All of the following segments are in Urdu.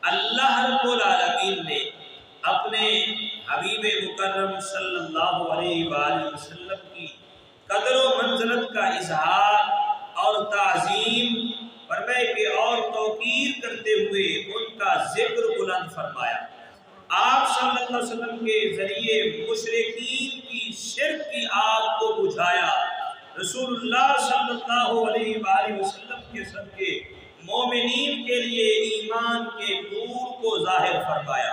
اللہ رب العالمین نے اپنے حبیب مکرم صلی اللہ علیہ وآلہ وسلم کی قدر و منزلت کا اظہار اور تعظیم فرمائے کہ اور توقیر کرتے ہوئے ان کا ذکر بلند فرمایا۔ آپ صلی اللہ علیہ وسلم کے ذریعے مشرکین کی شرک کی آگ کو بجھایا، رسول اللہ صلی اللہ علیہ وآلہ وسلم کے صدقے مومنین کے لیے ایمان کے نور کو ظاہر فرمایا۔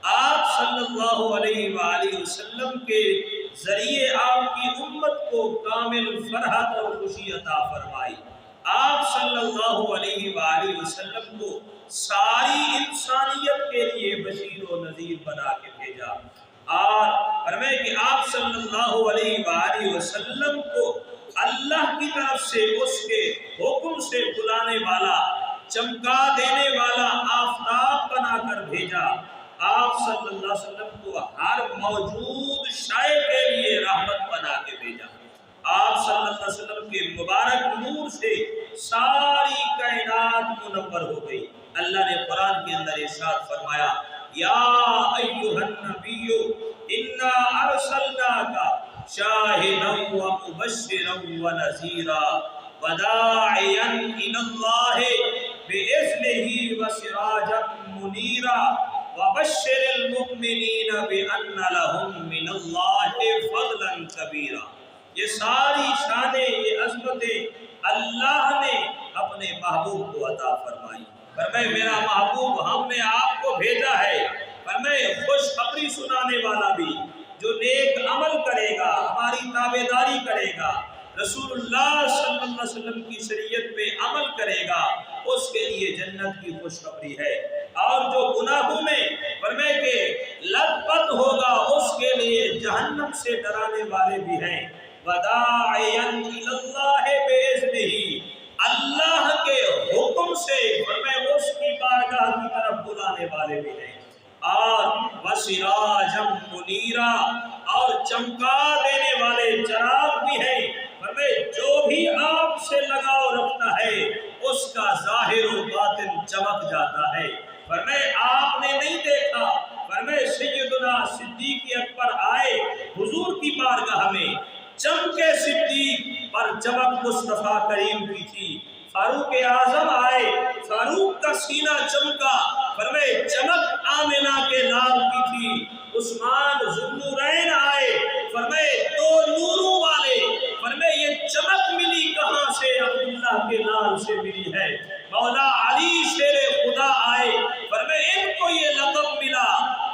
آپ صلی اللہ علیہ وآلہ وسلم کے ذریعے آپ کی امت کو کامل فرحت اور خوشی عطا فرمائی۔ آپ صلی اللہ علیہ وآلہ وسلم کو ساری انسانیت کے لیے بشیر و نذیر بنا کے بھیجا، اور فرمائے کہ آپ صلی اللہ علیہ وآلہ وسلم کو اللہ کی طرف سے اس کے حکم سے بلانے والا، چمکا دینے والا آفتاب بنا کر بھیجا۔ آپ صلی اللہ علیہ وسلم کو ہر موجود شے کے لیے رحمت بنا کے بھیجا۔ آپ صلی اللہ علیہ وسلم کے مبارک نور سے ساری کائنات منور ہو گئی۔ اللہ نے قرآن کے اندر ارشاد فرمایا، یا ایھا النبی انا ارسلناک شاہدا ومبشرا ونذیرا وداعیا الی اللہ باذنہ وسراجا منیرا وبشر المؤمنین بان لهم من اللہ فضلا کبیرا۔ یہ ساری شانیں، یہ عظمتیں اللہ نے اپنے محبوب کو عطا فرمائی۔ فرمائے میرا محبوب ہم نے آپ کو بھیجا ہے، فرمائے خوشخبری سنانے والا بھی، جو نیک عمل کرے گا، ہماری تابعداری کرے گا، رسول اللہ صلی اللہ علیہ وسلم کی شریعت پہ عمل کرے گا، اس کے لیے جنت کی خوشخبری ہے۔ اور جو گناہوں میں فرمائے کہ لت پت ہوگا، اس کے لیے جہنم سے ڈرانے والے بھی ہیں۔ وداعیا الی اللہ باذنہ، اللہ کے حکم سے فرمائے اس کی بارگاہ کی طرف بلانے والے بھی ہیں، اور وسراجا منیرا، اور چمکا دینے والے چراغ بھی ہیں۔ فرمائے جو بھی آپ سے لگاؤ رکھتا ہے اس کا ظاہر و باطن چمک جاتا ہے۔ فرمائے آپ نے نہیں دیکھا، فرمائے سیدنا صدیق اکبر آئے حضور کی بارگاہ میں، چمکے صدیق پر چمک مصطفیٰ کریم کی تھی۔ فاروق اعظم آئے، فاروق کا سینہ چمکا، فرمائے چمک آمنہ کے لال کی تھی۔ عثمان ذوالنورین آئے، فرمائے دو نوروں والے، فرمائے یہ چمک ملی کہاں سے؟ عبداللہ کے لال سے ملی ہے۔ مولا علی شیر خدا آئے، فرمائے ان کو یہ لقب ملا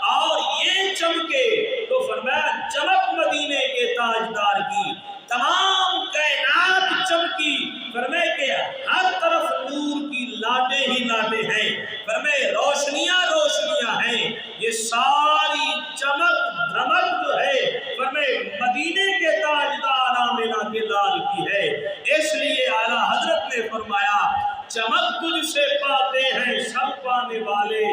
اور یہ چمکے، تو فرمایا چمک مدینے کے تاجدار کی، تمام کائنات چمکی، فرمائے کہ ہر طرف نور کی لاٹیں ہی لاٹیں ہیں، فرمائے روشنیاں روشنیاں ہیں۔ یہ ساری چمک دھمک جو ہے فرمائے مدینے کے تاجدار آمنہ کے لال کی ہے۔ اس لیے اعلیٰ حضرت نے فرمایا چمک تجھ سے پاتے ہیں سب پانے والے،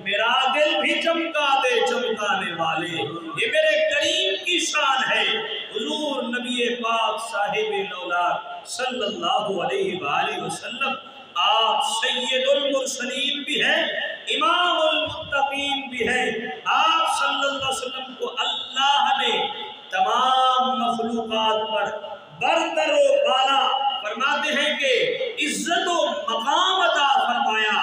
میرا دل بھی چمکا دے چمکانے والے۔ یہ میرے کریم کی شان ہے۔ حضور نبی پاک صاحب الاولاد صلی اللہ علیہ وآلہ وسلم، آپ سید المرسلین بھی ہیں، امام المتقین بھی ہیں۔ آپ صلی اللہ علیہ وسلم کو اللہ نے تمام مخلوقات پر برتر و بالا فرماتے ہیں کہ عزت و مقام عطا فرمایا۔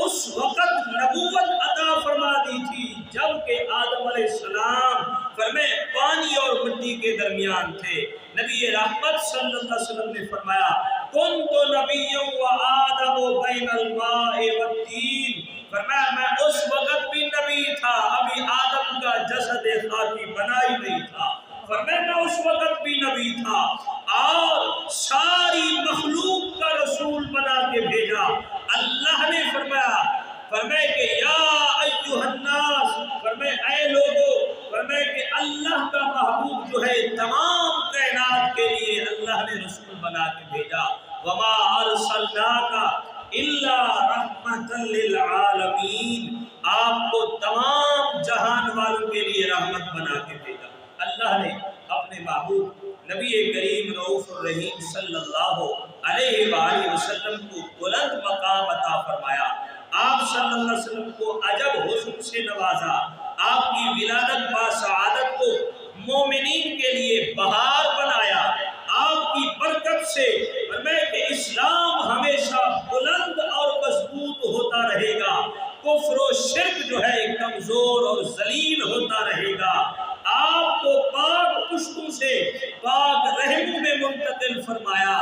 اس وقت نبوت عطا فرما دی تھی جب کہ آدم علیہ السلام فرمائے پانی اور مٹی کے درمیان تھے۔ نبی رحمت صلی اللہ علیہ وسلم نے فرمایا کنت نبی و آدم بین الماء والطین، فرمایا میں اس وقت بھی نبی تھا، ابھی آدم کا جسد خاکی بنا ہی نہیں تھا، فرمایا میں اس وقت بھی نبی تھا، اور ساری مخلوق کا رسول بنا کے بھیجا۔ اللہ نے فرمایا کہ یا ایھا الناس، فرمایا اے لوگو، فرمایا کہ اللہ کا محبوب جو ہے تمام کائنات کے لیے اللہ نے رسول بنا کے بھیجا۔ وما ارسلناک الا رحمۃ للعالمین، آپ کو تمام جہان والوں کے لیے رحمت بنا کے بھیجا۔ اللہ نے اپنے محبوب نبی کریم رؤوف الرحیم صلی اللہ علیہ وآلہ وسلم کو بلند مقام عطا فرمایا۔ آپ صلی اللہ علیہ وسلم کو عجب حسن سے نوازا، آپ کی ولادت با سعادت کو مومنین کے لیے بہار بنایا، آپ کی برکت سے فرمایا کہ اسلام ہمیشہ بلند اور مضبوط ہوتا رہے گا، کفر و شرک جو ہے کمزور اور ذلیل ہوتا رہے گا، آپ کو پاک پشتوں سے پاک رحموں میں منتقل فرمایا،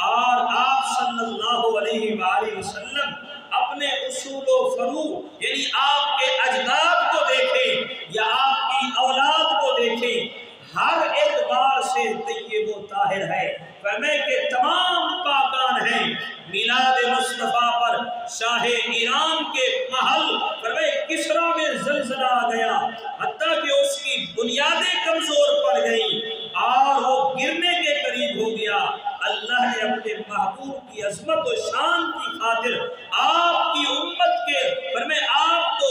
اور آپ صلی اللہ علیہ وآلہ وسلم اپنے اصول و فروع یعنی آپ کے اجداد کو دیکھیں یا آپ کی اولاد کو دیکھیں، ہر اعتبار سے طیب و طاہر ہے، فرمائے کہ تمام پاکان ہیں۔ میلاد مصطفیٰ پر شاہ ایران کے محل فرمائے کسرا میں زلزلہ آ گیا، حتیٰ کہ اس کی بنیادیں کمزور پڑ گئیں اور وہ گرنے کے قریب ہو گیا۔ اللہ نے اپنے محبوب کی عظمت و شان کی خاطر آپ کی امت کے فرمائے آپ کو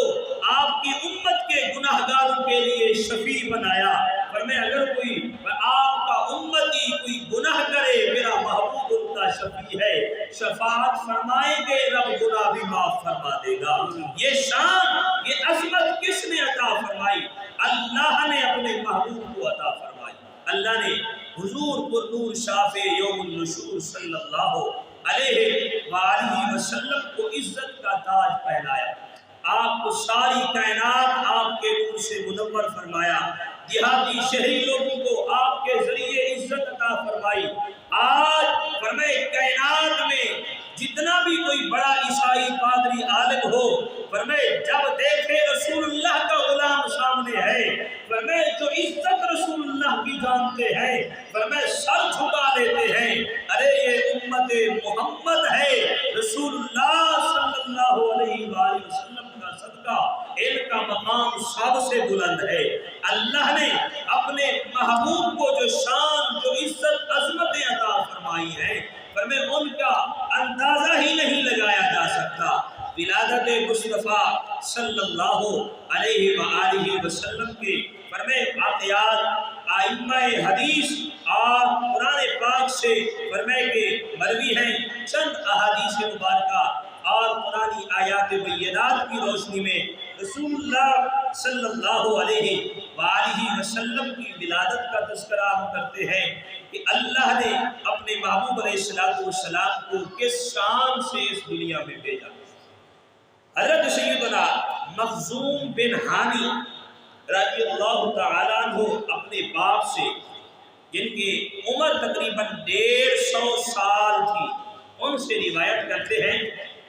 آپ کی امت کے گناہگاروں کے لیے شفیع بنایا، فرمائے اگر کوئی آپ کا امتی کوئی گناہ کرے میرا محبوب ان کا شفیع ہے، شفاعت فرمائیں گے رب گناہ بھی معاف فرما دے گا۔ یہ شان یہ عظمت کس نے عطا فرمائی؟ اللہ نے اپنے محبوب کو عطا فرمائی۔ اللہ نے حضور پر نور شافع یوم النشور صلی اللہ علیہ وآلہ وسلم کو عزت کا تاج پہنایا، آپ کو ساری کائنات آپ کے نور سے منور فرمایا، دیہاتی شہری لوگوں کو آپ کے ذریعے عزت عطا فرمائی۔ آج فرمائے کائنات میں جتنا بھی کوئی بڑا عیسائی پادری عالم ہو، فرمائے جب دیکھے رسول اللہ کا غلام سامنے ہے، فرمائے جو عزت رسول اللہ کی جانتے ہیں، فرمائے سر جھکا لیتے ہیں، ارے یہ امت محمد ہے، رسول اللہ صلی اللہ علیہ وآلہ وسلم کا صدقہ ان کا مقام سب سے بلند ہے۔ اللہ نے اپنے محبوب کو جو شان جو عزت عظمتیں عطا فرمائی ہیں، فرمائے ان کا اندازہ ہی نہیں لگایا جا سکتا۔ ولادت مصطفیٰ صلی اللہ علیہ وآلہ وسلم کے فرمائے واقعات ائمہ حدیث اور قرآن پاک سے فرمائے کہ مروی ہیں، چند احادیث مبارکہ اور قرآنی آیات بینات کی روشنی میں رسول اللہ صلی اللہ علیہ وآلہ وسلم کی ولادت کا تذکرہ ہم کرتے ہیں کہ اللہ نے اپنے محبوب علیہ السلام کو کس شان سے اس دنیا میں بھیجا۔ حضرت سیدنا مخزوم بن حانی رضی اللہ تعالیٰ عنہ اپنے باپ سے جن کی عمر تقریباً 150 سال تھی ان سے روایت کرتے ہیں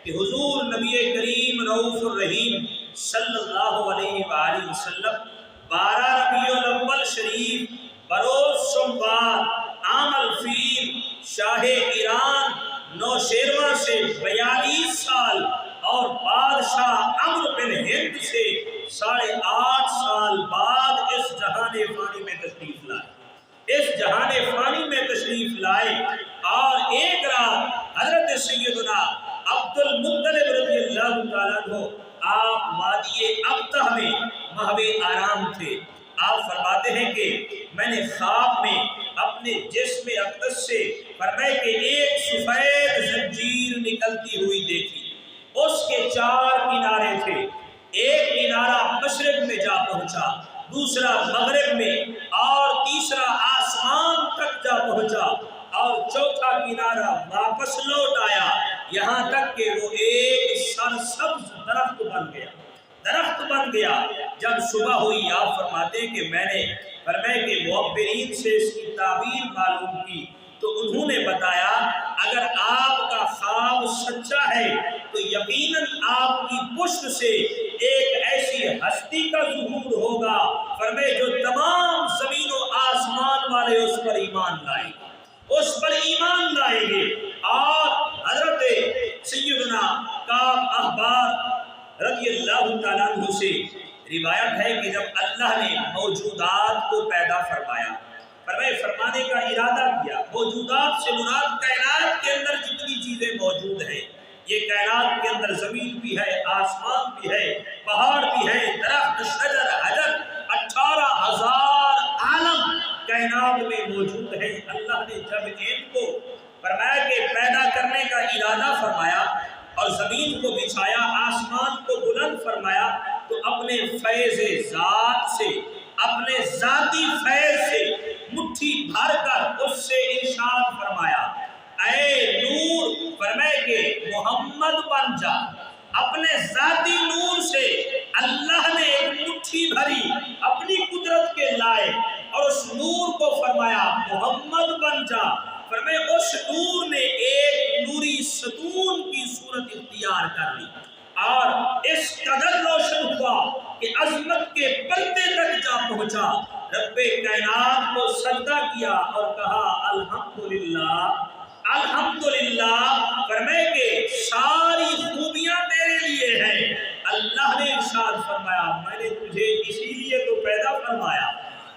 کہ حضور نبی کریم رؤوف الرحیم صلی اللہ علیہ وآلہ وسلم 12 ربیع الاول شریف بروز سوموار عام الفیل شاہ ایران نوشیروان سے 42 سال اور بادشاہ عمرو بن ہند سے 8.5 سال بعد اس جہان فانی میں تشریف لائے، اس جہان فانی میں تشریف لائے، اور ایک رات حضرت سیدنا عبد المطلب رضی اللہ تعالیٰ عنہ آپ وادی ابتہ میں محو آرام تھے۔ آپ فرماتے ہیں کہ میں نے خواب میں اپنے جسم اقدس سے فرمائے کہ ایک سفید زنجیر نکلتی ہوئی دیکھی، اس کے 4 کنارے تھے، ایک کنارہ مشرق میں جا پہنچا، دوسرا مغرب میں، اور تیسرا آسمان تک جا پہنچا، اور چوتھا کنارہ واپس لوٹ آیا، یہاں تک کہ وہ ایک سرسبز درخت بن گیا۔ جب صبح ہوئی آپ فرماتے کہ میں نے فرمائے کہ معبرین سے اس کی تعبیر معلوم کی تو انہوں نے بتایا اگر آپ کا خواب سچا ہے تو یقیناً آپ کی پشت سے ایک ایسی ہستی کا ظہور ہوگا، فرمائے جو تمام زمین و آسمان والے اس پر ایمان لائیں گے۔ اور حضرت سیدنا کعب احبار رضی اللہ تعالیٰ عنہ سے روایت ہے کہ جب اللہ نے موجودات کو پیدا فرمایا، فرمانے کا ارادہ کیا، موجودات سے مراد کائنات کے اندر جتنی چیزیں موجود ہیں، یہ کائنات کے اندر زمین بھی ہے، آسمان بھی ہے، پہاڑ بھی ہے، درخت، شجر، حجر، 18,000 عالم کائنات میں موجود ہیں۔ اللہ نے جب ان کو فرمایا کہ پیدا کرنے کا ارادہ فرمایا اور اور زمین کو بچھایا، آسمان کو بلند فرمایا، تو اپنے فیض ذات سے، اپنے ذاتی فیض سے مٹھی بھر کر اس سے ارشاد فرمایا، اے نور، فرمائے کہ محمد بن جا۔ اپنے ذاتی نور سے اللہ نے ایک مٹھی بھری اپنی قدرت کے لائے اور اس نور کو فرمایا محمد بن جا۔ فرمایا اس نور نے ایک نوری ستون کی صورت اختیار کر لی اور اس قدر روشن ہوا کہ عظمت کے پردے تک جا پہنچا۔ رب کائنات کو سجدہ کیا اور کہا الحمدللہ الحمدللہ، فرمائے کہ ساری خوبیاں تیرے لیے ہیں۔ اللہ نے ارشاد فرمایا میں نے تجھے اسی لیے تو پیدا فرمایا،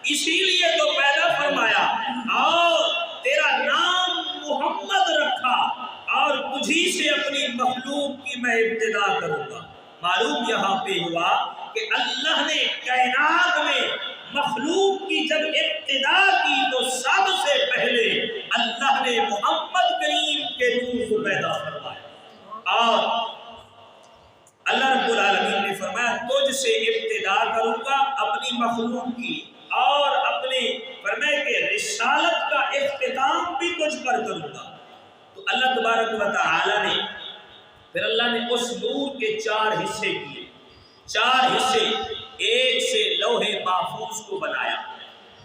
اسی لیے تو پیدا فرمایا اور تیرا نام محمد رکھا اور تجھی سے اپنی مخلوق کی میں ابتدا کروں گا۔ معلوم یہاں پہ ہوا کہ اللہ نے کائنات میں مخلوق کی جب ابتدا کی تو سب سے پہلے اللہ نے محمد کریم کے نور کو پیدا فرمایا اور اللہ رب العالمین نے فرمایا تجھ سے ابتدا کروں گا اپنی مخلوق کی اور اپنے فرمائے کہ رسالت کا اختتام بھی تجھ پر کروں گا۔ تو اللہ تبارک و تعالی نے پھر اللہ نے اس نور کے 4 حصے کیے، 4 حصے، ایک سے لوح محفوظ کو بنایا،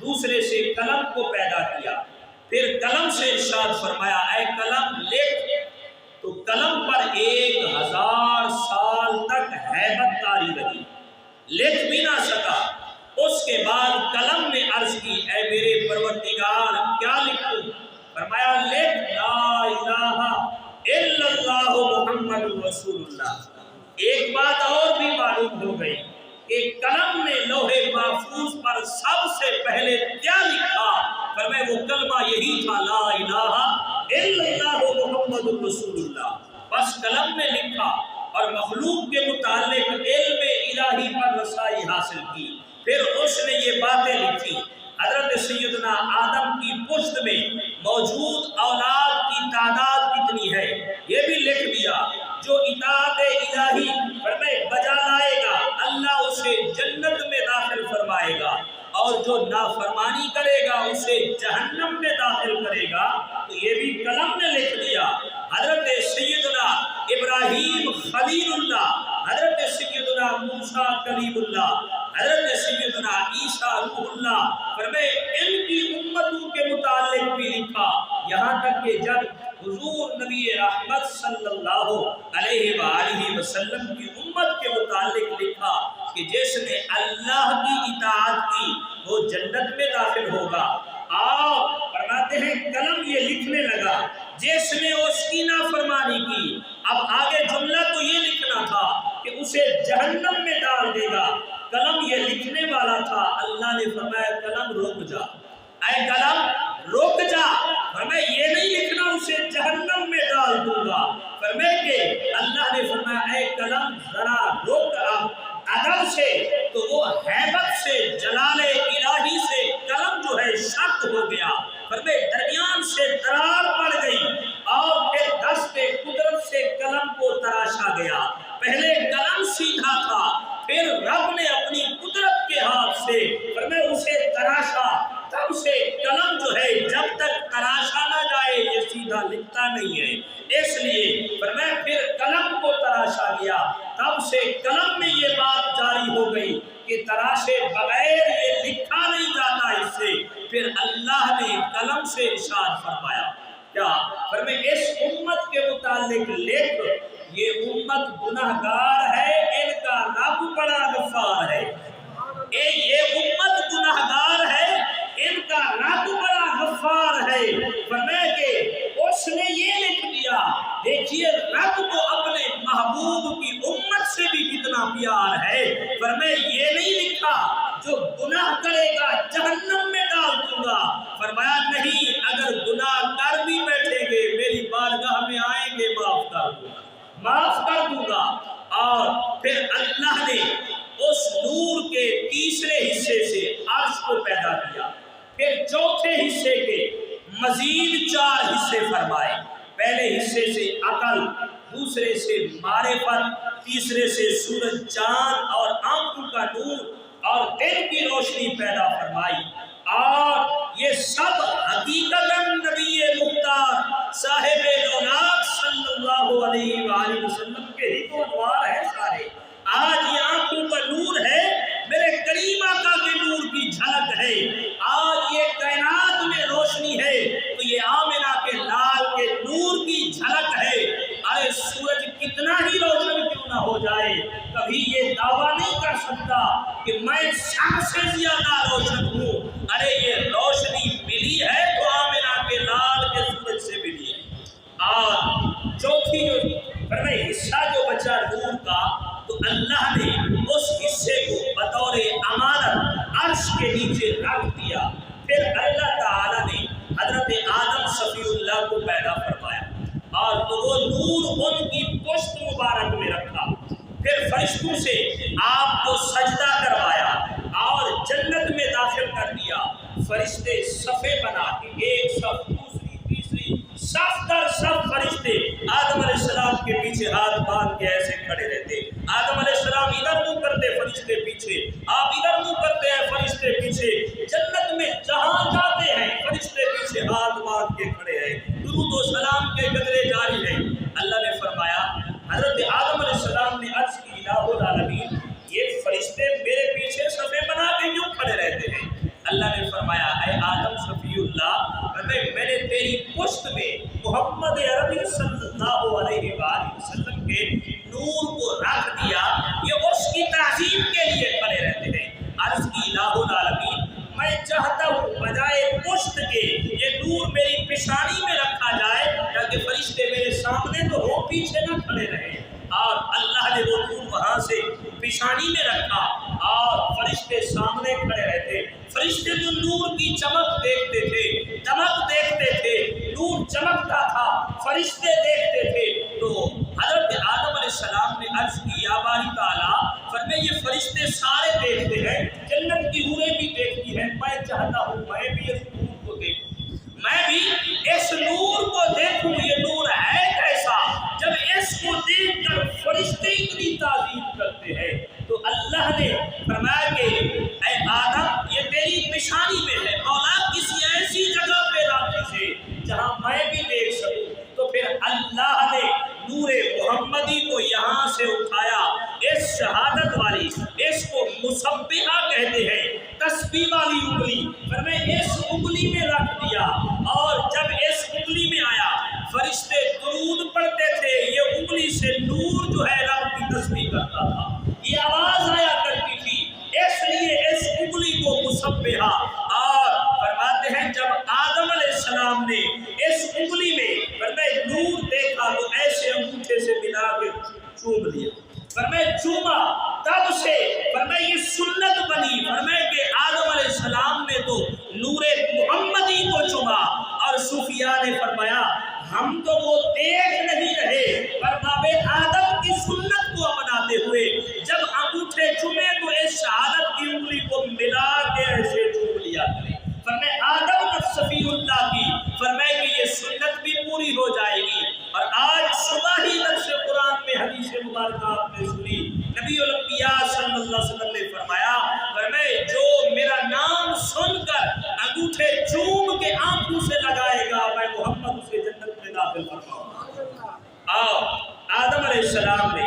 دوسرے سے قلم کو پیدا کیا، پھر قلم سے ارشاد فرمایا اے قلم لکھ، تو قلم پر 1000 سال تک ہیبت طاری رہی، لکھ بھی نہ سکا۔ اس کے بعد قلم نے عرض کی اے میرے پروردگار کیا لکھوں؟ فرمایا لکھ لا الہ الا اللہ محمد رسول اللہ۔ ایک بات اور بھی معلوم ہو گئی کہ قلم نے لوح محفوظ پر سب سے پہلے کیا لکھا؟ فرمایا وہ کلمہ یہی تھا لا الہ الا اللہ محمد رسول اللہ۔ بس قلم نے لکھا اور مخلوق کے متعلق علم الہی پر رسائی حاصل کی۔ پھر اس نے یہ باتیں لکھی، حضرت سیدنا آدم کی پشت میں موجود اولاد کی تعداد کتنی ہے یہ بھی لکھ دیا۔ جو اطاعت الہی فرمائے بجا لائے گا اللہ اسے جنت میں داخل فرمائے گا اور جو نافرمانی کرے گا اسے جہنم میں داخل کرے گا۔ تو یہ بھی قلم نے لکھ دیا۔ حضرت سیدنا ابراہیم خلیل اللہ، حضرت سیدنا موسیٰ کلیم اللہ، حضرت سیدنا عیسیٰ روح اللہ، فرمائے ان کی امتوں کے متعلق بھی لکھا، یہاں تک کہ جب حضور نبی رحمت صلی اللہ علیہ وآلہ وسلم کی امت کے متعلق لکھا کہ جس نے اللہ کی اطاعت کی وہ جنت میں داخل ہوگا۔ آپ فرماتے ہیں قلم یہ لکھنے لگا جس نے اس کی نافرمانی کی، اب آگے جملہ تو یہ لکھنا تھا کہ اسے جہنم میں ڈال دے گا، قلم یہ لکھنے والا تھا۔ اللہ نے فرمایا قلم رک جا، اے قلم رک جا، فرمایا یہ نہیں لکھنا اسے جہنم میں ڈال دوں گا۔ فرمایا کہ اللہ نے فرمایا اے قلم ذرا رک، اب ادب سے تو وہ ہیبت سے جلال الہی سے قلم جو ہے شک ہو گیا، فرمایا درمیان سے درار پڑ گئی اور پھر دست قدرت سے قلم کو تراشا گیا۔ پہلے قلم سیدھا تھا، پھر رب نے اپنی قدرت کے ہاتھ سے فرمایا اسے تراشا، تب سے قلم جو ہے جب تک تراشا نہ جائے یہ سیدھا لکھتا نہیں ہے۔ اس لیے فرمایا پھر قلم کو تراشا گیا، تب سے قلم میں یہ بات جاری ہو گئی کہ تراشے بغیر یہ لکھا نہیں جاتا اس سے۔ پھر اللہ نے قلم سے ارشاد فرمایا کیا؟ فرمایا اس امت کے متعلق لکھ، یہ امت گناہگار ہے، ان کا رب بڑا غفار ہے۔ یہ امت گناہگار ہے، ان کا رب بڑا غفار ہے۔ فرمایا کہ اس نے یہ لکھ دیا، دیکھیے رب کو اپنے محبوب کی امت سے بھی کتنا پیار ہے۔ فرمایا یہ نہیں لکھا جو گناہ کرے گا جہنم میں ڈال دوں گا۔ فرمایا نہیں، اگر گناہ کر بھی بیٹھے گے میری بارگاہ میں آئیں گے معاف کر دوں گا، معاف کر دوں گا۔ اور پھر اللہ نے اس نور کے تیسرے حصے سے عرش کو پیدا کیا، پھر چوتھے حصے کے مزید 4 حصے فرمائے۔ پہلے حصے سے عقل، دوسرے سے معرفت، تیسرے سے سورج چاند اور آنکھوں کا نور اور دل کی روشنی پیدا فرمائی، اور یہ سب حقیقتاً نبی مختار صاحب دولاب صلی اللہ علیہ وآلہ وسلم کے ہی تو انوار ہے سارے۔ آج یہ آنکھوں کا نور ہے، میرے کریم آقا کے نور کی جھلک ہے، آج یہ کائنات میں روشنی ہے تو یہ آمنہ کے لال کے نور کی جھلک ہے۔ ارے سورج کتنا ہی روشن کیوں نہ ہو جائے، کبھی یہ دعویٰ نہیں کر سکتا کہ میں سب سے زیادہ روشن ہوں۔ ارے یہ روشنی ملی ہے تو آمنہ کے لال کے سورج سے ملی ہے۔ اور چوتھی جو حصہ جو بچا نور کا، تو اللہ نے اس حصے کو بطور امانت عرش کے نیچے رکھ دیا۔ پھر اللہ تعالیٰ نے حضرت آدم صفی اللہ کو پیدا فرمایا، اور تو وہ نور ان کی پشت مبارک میں رکھا۔ پھر فرشتوں سے آپ کو سجدہ کروایا اور جنت میں داخل کر دیا۔ فرشتے صفے بنا کے ایک صف، دوسری، تیسری، صف در صف فرشتے آدم علیہ السلام کے پیچھے ہاتھ باندھ کے ایسے کھڑے رہتے۔ آدم علیہ السلام ادھر منہ کرتے، فرشتے پیچھے، آپ ادھر منہ کرتے ہیں، فرشتے پیچھے۔ جنت میں جہاں جاتے ہیں فرشتے پیچھے ہاتھ باندھ کے کھڑے ہیں، درود و سلام کے قطرے جاری ہیں۔ اللہ نے فرمایا، حضرت آدم علیہ السلام نے عرض کی الہ العالمین، یہ فرشتے میرے پیچھے صفے بنا کے کیوں کھڑے رہتے ہیں؟ اللہ نے فرمایا، اے آدم صفی اللہ، میں نے تیری پشت میں محمد عربی صلی اللہ علیہ وآلہ وسلم کے نور کو رکھ دیا، یہ اس کی تعظیم کے لیے کھڑے رہتے ہیں۔ عرض کی الہ العالمین، میں چاہتا ہوں بجائے پشت کے یہ نور میری پیشانی میں رکھا جائے، تاکہ فرشتے میرے سامنے تو ہو، پیچھے نہ کھڑے رہیں۔ اور اللہ نے وہ نور وہاں سے پیشانی میں رکھا اور فرشتے سامنے کھڑے رہتے۔ فرشتے جو نور کی چمک دیکھتے تھے، دمک دیکھتے تھے، نور چمکتا تھا، فرشتے دیکھتے تھے، تو حضرت آدم علیہ السلام نے عرض کی، یا باری تعالیٰ، فرمائے یہ فرشتے سارے دیکھتے ہیں، جنت کی حوریں بھی دیکھتی ہیں، میں چاہتا ہوں میں بھی اس نور کو دیکھوں، میں بھی اس نور کو دیکھوں، یہ نور ہے کیسا؟ جب اس کو دیکھ کر فرشتے اتنی تعظیم کرتے ہیں تو اللہ نے فرمایا کہ اے آدم، یہ تیری پیشانی میں ہے، مولا کسی ایسی جگہ پہ رکھ اسے جہاں میں بھی دیکھ سکوں۔ تو پھر اللہ نے نور محمدی کو یہاں سے اٹھایا، اس شہادت والی، اس کو مسبحہ کہتے ہیں، تسبیح والی انگلی، فرمائے اس انگلی میں رکھ دیا، اور جب اس انگلی میں آیا فرشتے درود پڑھتے تھے، یہ انگلی سے نور جو ہے رب کی تسبیح کرتا تھا، یہ آواز آیا کرتی تھی، اس لیے اس انگلی کو مسبحہ۔ اور فرماتے ہیں جب آدم علیہ السلام نے اس انگلی میں فرمائے نور دیکھا تو ایسے انگوٹھے سے ملا کے چوم لیا، فرمائے چوما، تب سے فرمائے یہ سنت بنی، فرمائے کہ آدم علیہ السلام نے تو نور محمدی کو چوما، اور صوفیاء نے فرمایا ہم تو وہ دیکھ نہیں رہے، پر باب آدم کی سنت کو اپناتے ہوئے جب انگوٹھے چومے تو اس شہادت کی انگلی کو ملا کے ایسے چوم لیا کرے۔ فرمائے آدم صفی اللہ کی، فرمائے کہ یہ سنت بھی پوری ہو جائے گی۔ اور آج صبح ہی درس قرآن میں حدیث مبارکہ آپ نے سنی، نبی الانبیاء صلی اللہ علیہ وسلم نے فرمایا، فرمائے جو میرا نام سن کر انگوٹھے چوم کے آنکھوں سے لگائے گا، میں محمد اسے جنت میں داخل فرماؤں گا۔ آدم علیہ السلام نے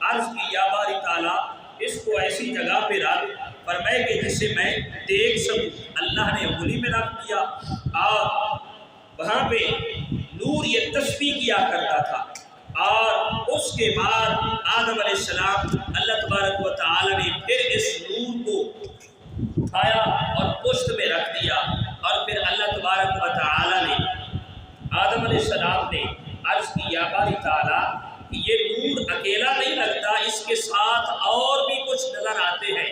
عرض کی، یا باری تعالیٰ اس کو ایسی جگہ پہ رکھ، فرمائے کہ جسے میں دیکھ سکوں۔ اللہ نے انگلی میں رکھ دیا، اور وہاں پہ نور یہ تسبیح کیا کرتا تھا۔ اور اس کے بعد آدم علیہ السلام، اللہ تبارک و تعالی نے پھر اس نور کو اٹھایا اور پشت میں رکھ دیا، اور پھر اللہ تبارک و تعالی نے آدم علیہ السلام نے عرض کی، یا باری تعالیٰ یہ نور اکیلا نہیں لگتا، اس کے ساتھ اور بھی کچھ نظر آتے ہیں۔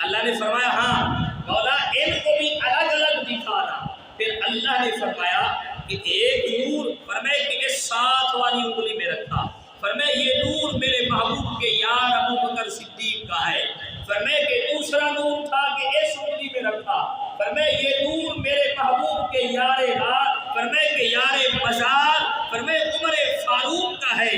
اللہ نے فرمایا ہاں مولا ان کو بھی الگ الگ دکھانا۔ پھر اللہ نے فرمایا کہ ایک نور، فرمائے کہ اس ساتھ والی انگلی میں رکھا، فرمائے یہ نور میرے محبوب کے یار ابو بکر صدیق کا ہے۔ فرمائے کہ دوسرا نور اٹھا کے اس انگلی میں رکھا، فرمائے یہ نور میرے محبوب کے یار ہاتھ، فرمائے کہ یار مزار، فرمائے عمر فاروق کا ہے۔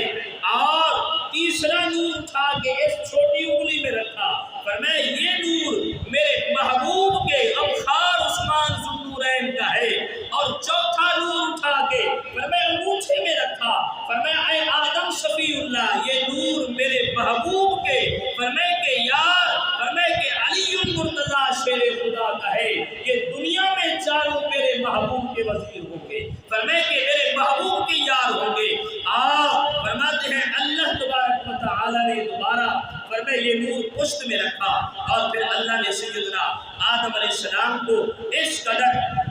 اور تیسرا نور اٹھا کے اس چھوٹی انگلی میں رکھا، فرمایا یہ نور میرے محبوب کے ابخار عثمان ذوالنورین کا ہے، اور چوتھا نور اٹھا کے فرمایا انگوٹھے میں رکھا، فرمایا اے آدم صفی اللہ یہ نور میرے محبوب کے، فرمایا کہ یار، فرمایا کہ علی المرتضیٰ شیر خدا کا ہے، یہ دنیا میں چاروں میرے محبوب کے وزیر ہوں گے، فرمایا کہ میرے محبوب کے یار ہوں گے۔ آپ فرماتے ہیں اللہ تبارک و تعالی نے دوبارہ فرمایا یہ نور پشت میں رکھا، اور پھر اللہ نے سیدنا آدم علیہ السلام کو اس قدر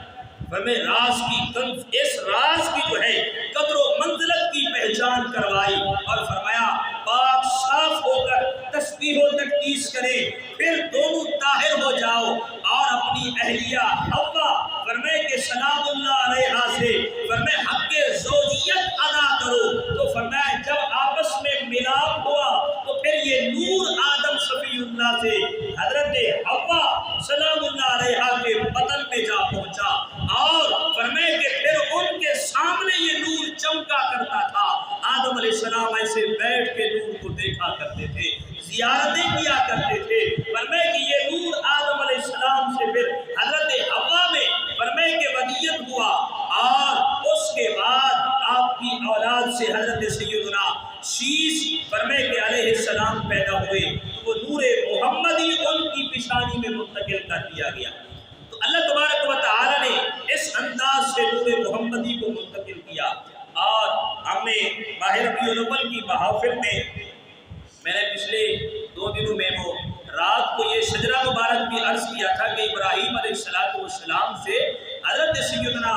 فرمایا راز کی اس راز کی جو ہے قدر و منزلت کی پہچان کروائی، اور فرمایا پاک صاف ہو کر تسبیح و تقدیس کرے، پھر دونوں طاہر ہو جاؤ، اور اپنی اہلیہ حوا فرمایا کہ سلام اللہ علیہا سے فرمایا حق زوجیت ادا کرو، تو فرمایا جب آپس میں ملاپ ہوا تو پھر یہ نور آدم صفی اللہ سے حضرت حوا سلام اللہ علیہا کے بدن میں جا پہنچا، اور فرمایا کہ پھر ان کے سامنے یہ نور چمکا کرتا تھا، آدم علیہ السلام ایسے بیٹھ کے نور کو دیکھا کرتے تھے، زیارتیں کیا کرتے تھے، فرمایا کہ یہ نور آدم علیہ السلام سے پھر حضرت حوا میں فرمایا کہ ودیت ہوا، اور اس کے بعد آپ کی اولاد سے حضرت سیدنا شیش فرمایا کہ علیہ السلام پیدا ہوئے، تو وہ نور محمدی ان کی پیشانی میں منتقل کر دیا گیا۔ تو اللہ تبارک و تعالی نے اس انداز سے نور محمدی کو منتقل کیا، اور ہم نے ماہ ربیع الاول کی محافل میں نے پچھلے 2 دنوں میں وہ رات کو یہ شجرہ مبارک بھی عرض کیا تھا کہ ابراہیم علیہ السلام سے حضرت سیدنا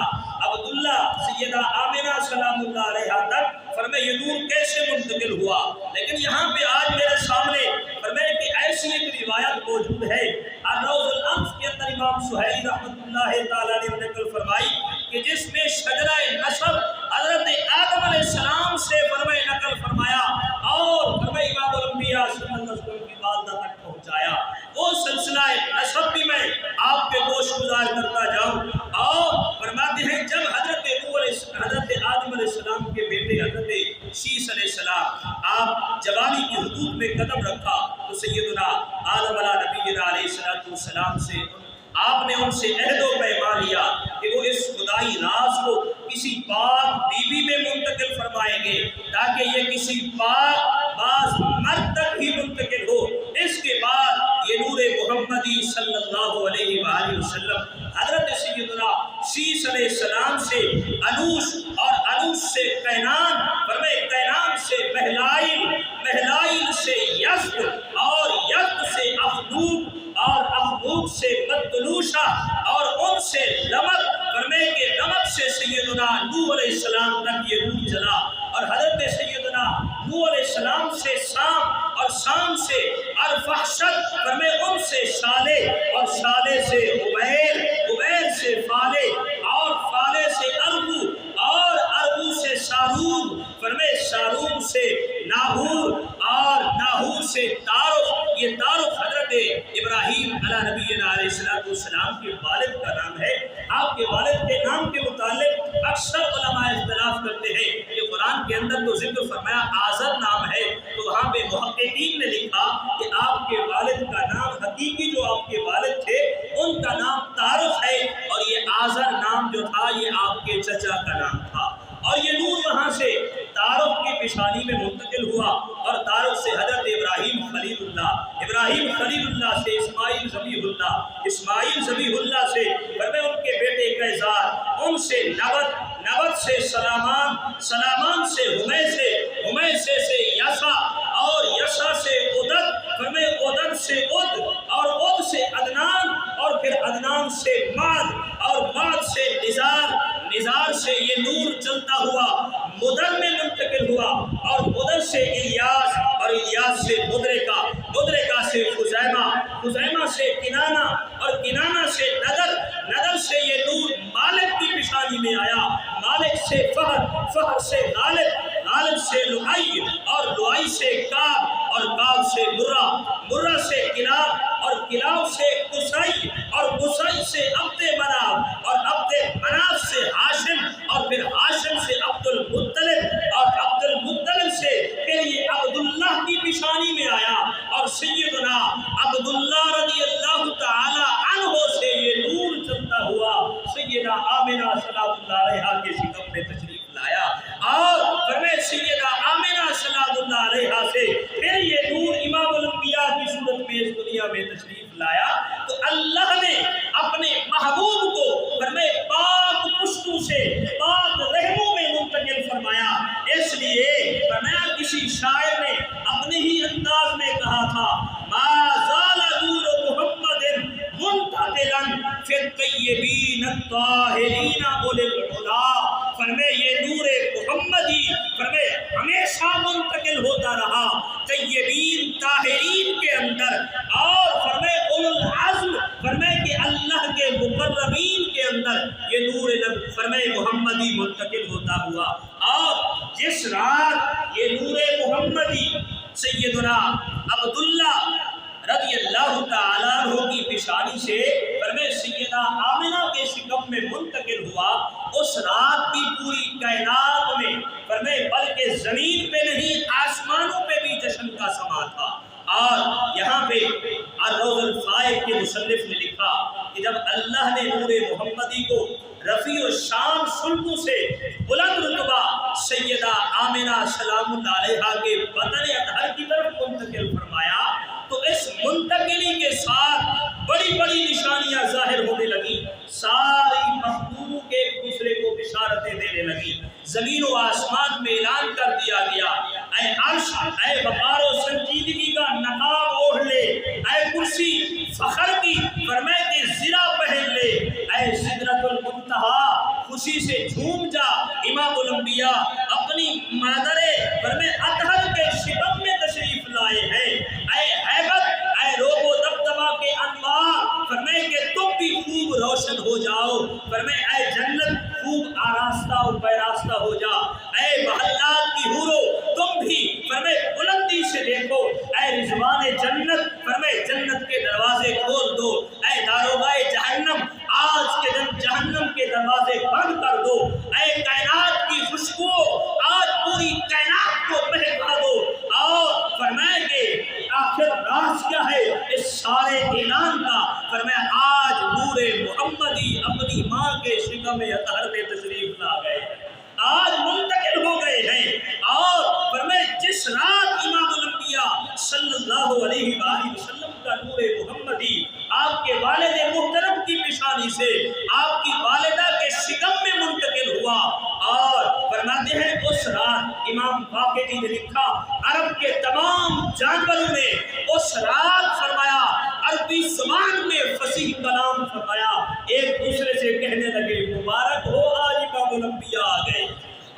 عبداللہ سیدہ آمنہ سلام اللہ علیہا تک فرمایا یہ نور کیسے منتقل ہوا، لیکن یہاں پہ آج میرے سامنے فرمایا کہ ایسی ایک روایت موجود ہے الروض الانف کے اندر امام سہیلی رحمۃ اللہ تعالیٰ نے نقل فرمائی کہ جس میں شجرہ نسب حضرت آدم علیہ السلام سے فرمایا نقل فرمایا، اور فرمایا امام الانبیاء صلی اللہ علیہ وسلم کی والدہ تک پہنچایا، وہ سلسلہ نسب بھی میں آپ کے گوش گزار کرتا جاؤں، اور فرماتے ہیں جب حضرت آدم علیہ السلام کے بیٹے حضرت شیش علیہ السلام آپ جوانی کی حدود میں قدم رکھا، تو سیدنا آدم علیہ نبینا علیہ السلام سے آپ نے ان سے عہد و پیمان لیا کہ وہ اس خدائی راز کو کسی پاک بیوی میں منتقل فرمائیں گے، تاکہ یہ کسی پاک باز مرد تک ہی منتقل ہو۔ اس کے بعد یہ نور محمدی صلی اللہ علیہ وآلہ وسلم حضرت سیدنا شیش علیہ السلام سے انوش، اور انوش سے قینان، فرمائے قینان سے مہلائل، مہلائل سے یزد، اور یزد سے اخنوق، اور اخنوق سے بدتلوشہ، اور ان سے لمک، فرمائے کہ لمک سے سیدنا نوح علیہ السلام تک یہ نور چلا، اور حضرت سیدنا نوح علیہ السلام سے سام، اور سام سے ارفحشد، فرمائے ان سے صالح، اور صالح سے عبیر، عبیر سے فالح، اور فالح سے اربو، اور اربو سے شاروب، فرمائے شاروب سے ناہور، اور ناہور سے تارق، یہ تارق حضرت ابراہیم علیہ نبینا علیہ السلام کے والد کا نام ہے۔ آپ کے والد کے نام کے متعلق اکثر علماء اختلاف کرتے ہیں کہ قرآن کے اندر تو ذکر فرمایا آزر نام ہے، تو وہاں پہ محققین نے لکھا کہ آپ کے والد کا نام حقیقی جو آپ کے والد تھے ان کا نام تارق ہے، اور یہ آزر نام جو تھا یہ آپ کے چچا کا نام تھا، اور یہ نور وہاں سے تارق کی پیشانی میں منتقل ہوا، اور تارق سے حضرت ابراہیم خلیل اللہ، ابراہیم خلیل اللہ سے اسماعیل ذبیح اللہ، اسماعیل ذبیح اللہ سے فرمایا ان کے بیٹے قیصار، ان سے نبت، نبت سے سلامان، سلامان سے ہمیسے، ہمیسے سے یسع، اور یسع سے عدد، فرمایا عدد سے عد، اور عد سے عدنان، اور پھر عدنان سے ماد، اور ماد سے نزار، نزار سے یہ نور چلتا ہوا مدر میں منتقل ہوا، اور مدر سے الیاس، اور الیاس سے مدرکہ، مدرکہ سے خزیمہ، خزیمہ سے کنانہ، اور کنانہ سے نذر، نذر سے یہ نور مالک کی پیشانی میں آیا، مالک سے فہر، فہر سے غالب، غالب سے لعی، اور لعی سے کعب، اور کعب سے مرہ، مرہ سے کلاب، اور کلاب سے قصی، اور قصی سے عبد مناف، اور عبد مناف سے ہاشم، اور پھر ہاشم سے عبد المطلب، اور عبد المطلب سے پھر عبداللہ رضی اللہ تعالی عنہ سے یہ نور چلتا ہوا سیدہ آمنہ سلام اللہ علیہا کے شکم میں تشریف لایا، اور فرمائے سیدہ آمنہ سلام اللہ علیہا سے پھر یہ نور امام الانبیاء کی صورت میں اس دنیا میں تشریف لایا۔ تو اللہ نے اپنے محبوب کو فرمائے پاک پشتوں سے پاک رحموں میں منتقل فرمایا۔ اس لیے فرمایا کسی شاعر نے اپنے ہی انداز میں کہا تھا ما زال نور محمد منتقلا فی الطیبین الطاہرین اولی العلا، فرمائے یہ نور محمدی فرمائے ہمیشہ منتقل ہوتا رہا طیبین طاہرین کے اندر، اور فرمائے اولو العزم فرمائے کہ اللہ کے مقربین کے اندر یہ نور فرمائے محمدی منتقل ہوتا ہوا۔ اور جس رات یہ نور محمدی سیدنا عبداللہ رضی اللہ تعالیٰ عنہ کی پیشانی سے فرمائے سیدہ آمنہ کے شکم میں منتقل ہوا، اس رات کی پوری کائنات میں فرمائے بلکہ زمین پہ نہیں آسمانوں پہ بھی جشن کا سما تھا۔ اور یہاں پہ الروض الفائق کے مصنف نے لکھا کہ جب اللہ نے نور محمدی کو رفیع الشان سلطوں سے بلند رتبہ سیدہ آمنہ سلام اللہ علیہا کے بدن اطہر کی طرف منتقل فرمایا تو اس منتقلی کے ساتھ بڑی بڑی نشانیاں ظاہر ہونے لگی، ساری مخلوق ایک دوسرے کو بشارتیں دینے لگی، زمین و آسمان میں اعلان کر دیا گیا اے عرش اے وقار و سنجیدگی کا نقاب اوڑھ لے، اے کرسی فخر کی فرمائے کہ زرہ پہن لے، اے سدرۃ المنتہا خوشی سے جھوم جا، امام الانبیاء اپنی مادر فرمائے اطہر کے شکم میں تشریف لائے ہیں، اے ہیبت اے روب و دبدبہ کے انوار فرمائے کہ تم بھی خوب روشن ہو جاؤ، فرمائے اے جنت خوب آراستہ و بیراستہ ہو جا، اے محلات کی حورو تم بھی فرمائے بلندی سے دیکھو، اے رضوان جنت فرمائے جنت کے دروازے کھول دو، اے داروغہ جہنم آج کے دن جہنم کے دروازے بند کر دو، اے کائنات کی خوشبو آج پوری کائنات کو مہکا دو، اور فرمائے کہ آخر راز کیا ہے اس سارے اعلان کا، فرمایا آج نور محمدی اپنی ماں کے شکم اطہر میں تشریف لا گئے، آج منتقل ہو گئے ہیں۔ اور فرمائے جس رات امام الانبیاء صلی اللہ علیہ وآلہ وسلم کا نور محمدی آپ کے والد محترم کی پیشانی سے آپ کی والدہ کے شکم میں منتقل ہوا، اور فرماتے ہیں اس رات امام باقری نے لکھا عرب کے تمام جانوروں نے اس رات فرمایا عربی زبان میں فصیح کلام فرمایا، ایک دوسرے سے کہنے لگے مبارک ہو آج امام الانبیاء آ گئے،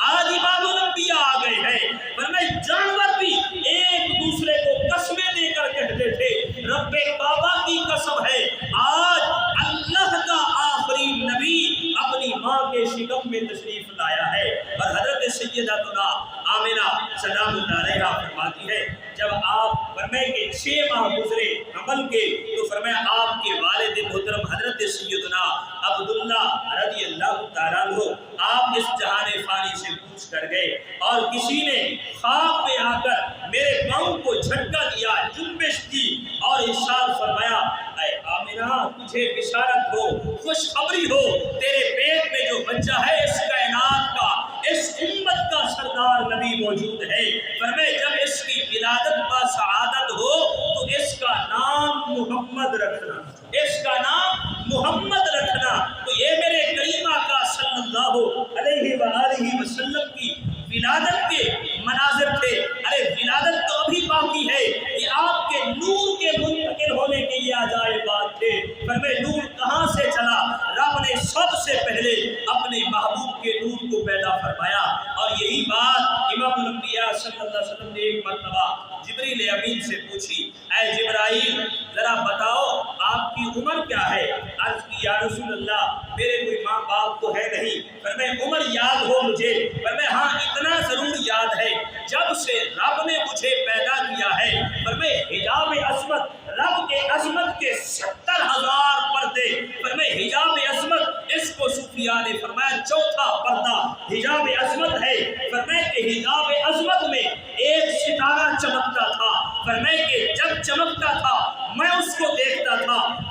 آج امام الانبیاء آ گئے ہیں۔ فرمائے جانور بھی ایک دوسرے کو قسمیں دے کر کہتے تھے رب کعبہ کی قسم ہے آج اللہ کا آخری نبی اپنی ماں کے شکم میں تشریف لایا ہے۔ اور حضرت سیدتنا آمنہ سلام اللہ علیہا فرماتی ہے جب آپ فرمائے کہ 6 ماہ گزرے حمل کے تو فرمایا آپ کے والد محترم حضرت سیدنا عبداللہ رضی اللہ تعالیٰ عنہ آپ اس جہان فانی سے پوچھ کر گئے، اور کسی نے خواب میں آ کر میرے پاؤں کو جھٹکا دیا، جنبش دی، اور ارشاد فرمایا اے آمنہ تجھے بشارت ہو، خوشخبری ہو، تیرے پیٹ میں جو بچہ ہے اس کائنات کا اس امت کا سردار نبی موجود ہے، فرمائے جب اس کی ولادت با سعادت ہو تو اس کا نام محمد رکھنا، اس کا نام محمد رکھنا۔ تو یہ میرے کریم آقا صلی اللہ علیہ وآلہ وسلم کی ولادت کے مناظر تھے۔ ارے ولادت تو ابھی باقی ہے، یہ آپ کے نور کے منتقل ہونے کے یہ عجائب بات تھے۔ فرمائے نور کہاں سے چلا؟ رب نے سب سے پہلے اپنے محبوب کے نور کو پیدا فرمایا، اور یہی بات امام الانبیاء صلی اللہ علیہ وسلم نے ایک مرتبہ جبریل امین سے پوچھی، اے جبرائیل ذرا بتاؤ آپ کی عمر کیا ہے؟ عرض کی یا رسول اللہ میرے کوئی ماں باپ تو ہے نہیں۔ فرمائے عمر یاد ہو مجھے؟ فرمائے ہاں اتنا ضرور یاد ہے جب سے رب نے مجھے پیدا کیا ہے، فرمائے حجاب عصمت رب کے عظمت کے 70,000 پردے، فرمائے حجاب عصمت اس کو صوفیاء نے فرمایا چوتھا پردہ حجاب عصمت ہے۔ فرمائے کہ حجاب عصمت میں ایک ستارہ چمکتا تھا، فرمائے کہ جب چمکتا تھا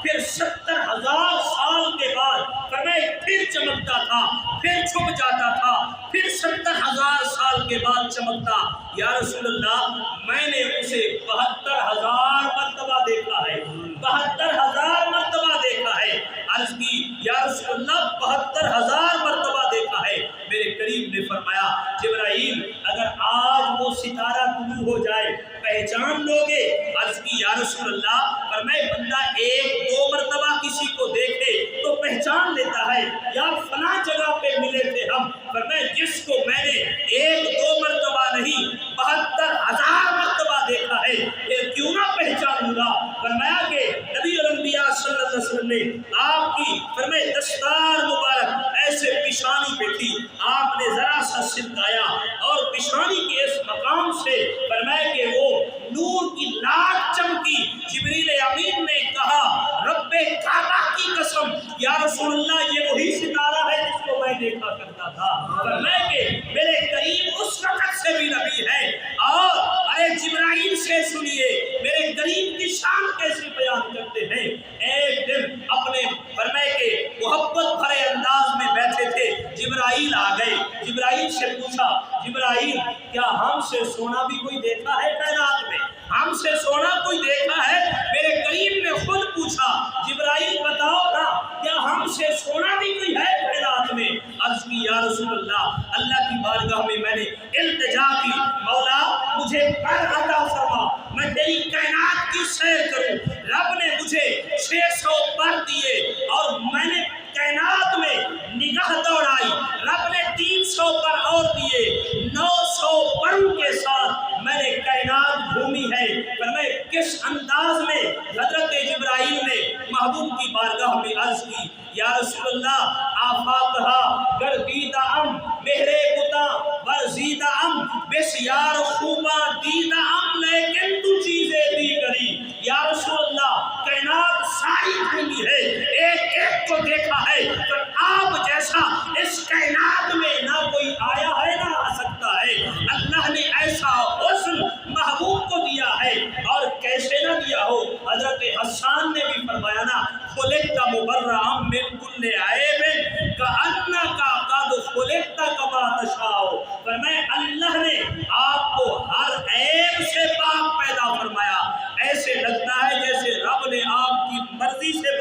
پھر 70,000 سال کے بعد فرمائے پھر چمکتا تھا، پھر چھپ جاتا تھا، پھر 70,000 سال کے بعد چمکتا۔ یا رسول اللہ میں نے اسے 72,000 مرتبہ دیکھا ہے، 72,000 مرتبہ دیکھا ہے۔ عرض کی یا رسول اللہ 72,000 مرتبہ دیکھا ہے۔ میرے قریب نے فرمایا جبرائیل اگر آج وہ ستارہ طلوع ہو جائے پہچان لوگے؟ عرض کی یا رسول اللہ فرمائے بندہ 1-2 مرتبہ کسی کو دیکھے تو پہچان لیتا ہے، یا فلاں جگہ پہ ملے تھے ہم۔ فرمائے جس کو میں نے 1-2 مرتبہ نہیں 72,000 مرتبہ دیکھا ہے پھر کیوں نہ پہچانوں گا؟ فرمایا کہ نبی الانبیاء صلی اللہ علیہ وسلم نے آپ کی فرمائے دستار مبارک ایسے پیشانی پہ تھی، آپ نے ذرا سا سلکایا اور پیشانی کے اس مقام سے فرمایا کہ وہ نور کی لاٹ چمکی۔ جبریل امین نے کہا رب کعبہ کی قسم یا رسول اللہ یہ وہی ستارہ ہے جس کو میں دیکھا کرتا تھا۔ فرمایا کہ میرے قریب اس وقت سے بھی نبی ہے، اور ارے جبرائیل سے سنیے میرے قریب کی شان کیسے بیان کرتے ہیں۔ ایک دن اپنے فرمائے کہ محبت بھرے انداز میں بیٹھے تھے، جبرائیل آ گئے۔ جبرائیل سے پوچھا جبرائیل کیا ہم سے سونا بھی کوئی دیکھا ہے کائنات میں؟ ہم سے سونا کوئی دیکھا ہے؟ میرے قریب نے خود پوچھا جبرائیل بتاؤ نا کیا ہم سے سونا بھی کوئی ہے کائنات میں؟ عرض کی یا رسول اللہ کی بارگاہ میں نے التجا کی مولا مجھے پر عطا فرما میں تیری کائنات کی سیر کروں۔ رب نے مجھے 600 پر دیے اور میں نے کائنات میں نگاہ دوڑائی، رب نے 300 پر اور دیے، 900 پروں کے ساتھ میں نے کائنات گھومی ہے۔ پر میں کس انداز میں حضرت جبرائیل نے محبوب کی بارگاہ میں عرض کی یا رسول اللہ آفاقہا گردیدہ ام مہرے کتا ورزیدہ ام بسیار خوبہ دیدہ ام لیکن تو چیزیں دی کری۔ یا رسول اللہ کائنات ساری گھومی ہے، ایک ایک کو دیکھا ہے، پر آپ جیسا اس کائنات میں نہ کوئی آیا ہے نہ آ سکتا ہے۔ اللہ نے ایسا حسن محبوب کو دیا ہے، اور کیسے نہ دیا ہو۔ حضرت حسان نے بھی فرمایا نا خلقت مبرأ من کل عیب کأنک قد خلقت کما تشاء۔ فرمایا اللہ نے آپ کو ہر عیب سے پاک پیدا فرمایا، ایسے لگتا ہے جیسے رب نے آپ کی مرضی سے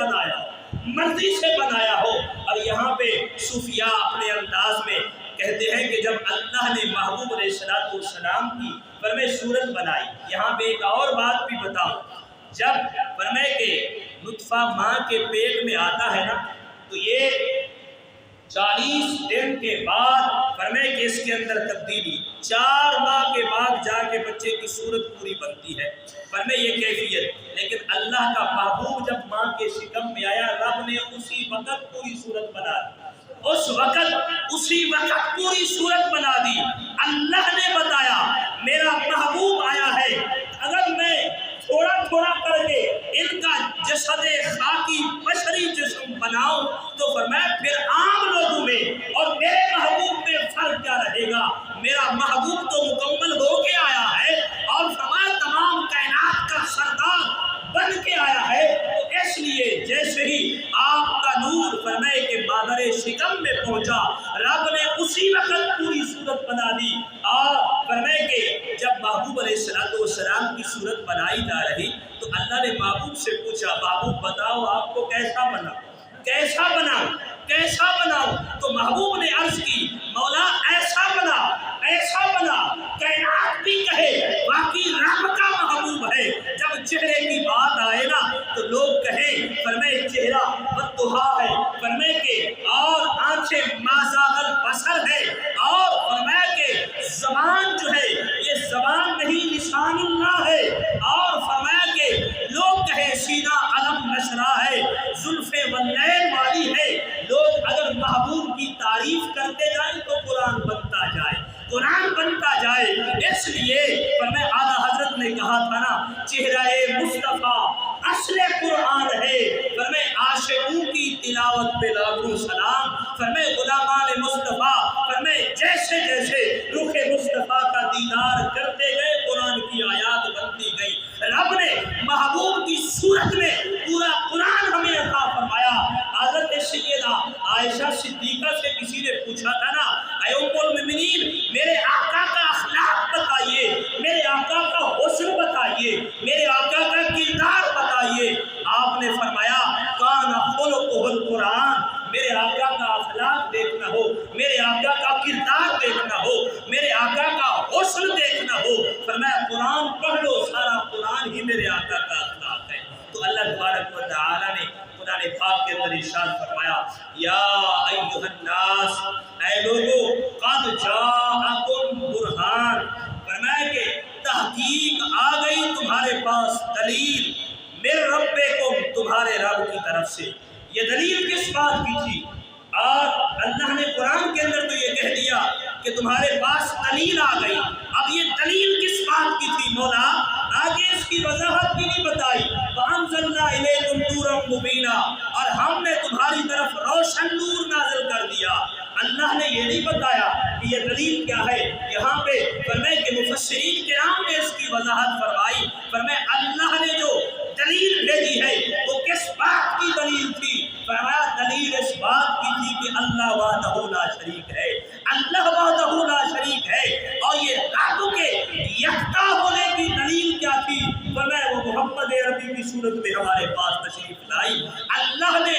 بنایا ہو۔ اور یہاں پہ صوفیاء اپنے انداز میں کہتے ہیں کہ جب اللہ نے محبوب علیہ السلام کی فرمائے صورت بنائی، یہاں پہ ایک اور بات بھی بتاؤں، جب فرمائے کہ نطفہ ماں کے پیٹ میں آتا ہے نا تو یہ 40 دن کے بعد فرمائے کہ اس کے اندر تبدیلی 4 ماہ کے بعد جا کے بچے کی صورت پوری بنتی ہے۔ فرمائے یہ کیفیت، لیکن اللہ کا محبوب جب ماں کے شکم میں آیا رب نے اسی وقت پوری صورت بنا دی، اسی وقت پوری صورت بنا دی۔ اللہ نے بتایا میرا محبوب آیا ہے، اگر میں تھوڑا تھوڑا کر کے ان کا جسد خاکی بشری جسم بناؤں تو فرمایا پھر عام لوگوں میں اور میرے محبوب میں فرق کیا رہے گا؟ میرا محبوب تو مکمل ہو کے آیا ہے اور فرمایا تمام کائنات کا سردار بن کے آیا ہے، تو اس لیے جیسے ہی آپ کا نور فرمائے کہ مادر شکم میں پہنچا رب نے اسی وقت پوری صورت بنا دی۔ اور فرمائے کہ جب محبوب علیہ السلام کی صورت بنائی جا رہی تو اللہ نے محبوب سے پوچھا محبوب بتاؤ آپ کو کیسا بناؤ؟ تو محبوب نے عرض کی مولا ایسا بنا کائنات بھی کہے باقی رب کا محبوب ہے۔ جب چہرے کی بات آئے نا تو لوگ کہیں فرمائے چہرہ بددہا ہے، فرمائے کہ اور آنکھیں ما زاغ البصر ہے، اور فرمائے کہ زبان جو ہے یہ زبان نہیں لسان اللہ ہے، اور فرمایا کہ لوگ کہیں سینہ علم نشرہ ہے، زلف واللیل والی ہے۔ لوگ اگر محبوب کی تعریف کرتے جائیں تو قرآن بنتا جائے۔ اس لیے فرمایا اعلیٰ حضرت نے کہا تھا نا چہرہ مصطفیٰ اصل قرآن ہے، فرمایا عاشقوں کی تلاوت پہ لاکھوں سلام۔ فرمایا غلامان مصطفیٰ فرمایا جیسے جیسے رخ مصطفیٰ کا دیدار کرتے گئے قرآن کی آیات بنتی گئی۔ رب نے محبوب کی صورت میں پورا قرآن اللہ تبارک و تعالی نے قرآن پاک کے اندر ارشاد فرمایا یا ایھا الناس، اے لوگو، قد جاءکم برہان، فرمایا کہ تحقیق آ گئی تمہارے پاس دلیل، من ربکم، تمہارے رب کی طرف سے۔ یہ دلیل کس بات کی تھی؟ اور اللہ نے قرآن کے اندر تو یہ کہہ دیا کہ تمہارے پاس دلیل آ گئی، اب یہ دلیل کس بات کی تھی مولا؟ آگے اس کی وضاحت بھی نہیں بتائی۔ وَأَنزَلْنَا إِلَيْكُمْ نُورًا مُبِينًا، اور ہم نے تمہاری طرف روشن نور نازل کر دیا۔ اللہ نے یہ نہیں بتایا کہ یہ دلیل کیا ہے۔ یہاں پہ فرمائے کہ مفسرین کرام نے اس کی وضاحت فرمائی، فرمائے اللہ نے جو دلیل بھیجی ہے وہ کس بات کی دلیل تھی؟ فرمایا دلیل اس بات کی تھی کہ اللہ وحدہ لا شریک ہے، اللہ وحدہ لا شریک ہے۔ اور یہ رب کے یکتا ہونے کی دلیل کیا تھی؟ فرمایا وہ محمد عربی کی صورت میں ہمارے پاس تشریف لائی۔ اللہ نے